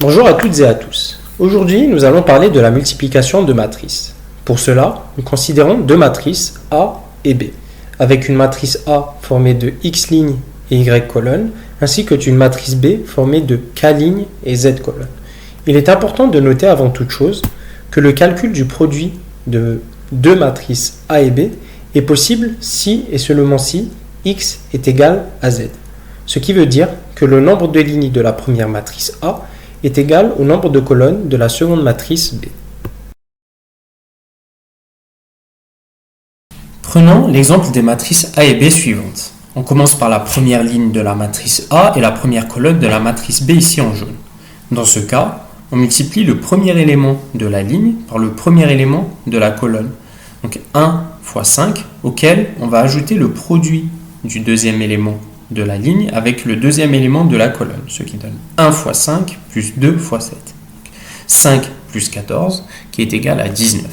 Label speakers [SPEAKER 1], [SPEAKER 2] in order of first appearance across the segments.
[SPEAKER 1] Bonjour à toutes et à tous. Aujourd'hui, nous allons parler de la multiplication de matrices. Pour cela, nous considérons deux matrices A et B, avec une matrice A formée de X lignes et Y colonnes, ainsi que d'une matrice B formée de K lignes et Z colonnes. Il est important de noter avant toute chose que le calcul du produit de deux matrices A et B est possible si et seulement si X est égal à Z. Ce qui veut dire que le nombre de lignes de la première matrice A est égal au nombre de colonnes de la seconde matrice B.
[SPEAKER 2] Prenons l'exemple des matrices A et B suivantes. On commence par la première ligne de la matrice A et la première colonne de la matrice B ici en jaune. Dans ce cas, on multiplie le premier élément de la ligne par le premier élément de la colonne. Donc 1 fois 5, auquel on va ajouter le produit du deuxième élément de la ligne avec le deuxième élément de la colonne, ce qui donne 1 fois 5 plus 2 fois 7. 5 plus 14 qui est égal à 19.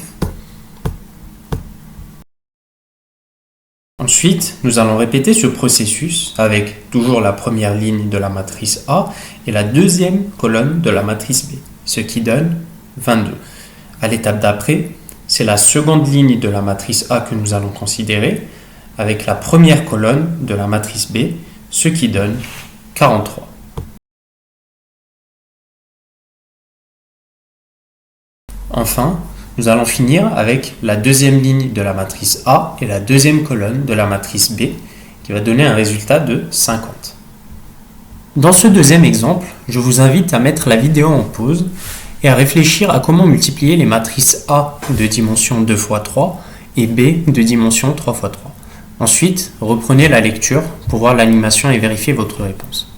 [SPEAKER 2] Ensuite, nous allons répéter ce processus avec toujours la première ligne de la matrice A et la deuxième colonne de la matrice B, ce qui donne 22. À l'étape d'après, c'est la seconde ligne de la matrice A que nous allons considérer avec la première colonne de la matrice B, ce qui donne 43. Enfin, nous allons finir avec la deuxième ligne de la matrice A et la deuxième colonne de la matrice B, qui va donner un résultat de 50. Dans ce deuxième exemple, je vous invite à mettre la vidéo en pause et à réfléchir à comment multiplier les matrices A de dimension 2 x 3 et B de dimension 3 x 3. Ensuite, reprenez la lecture pour voir l'animation et vérifier votre réponse.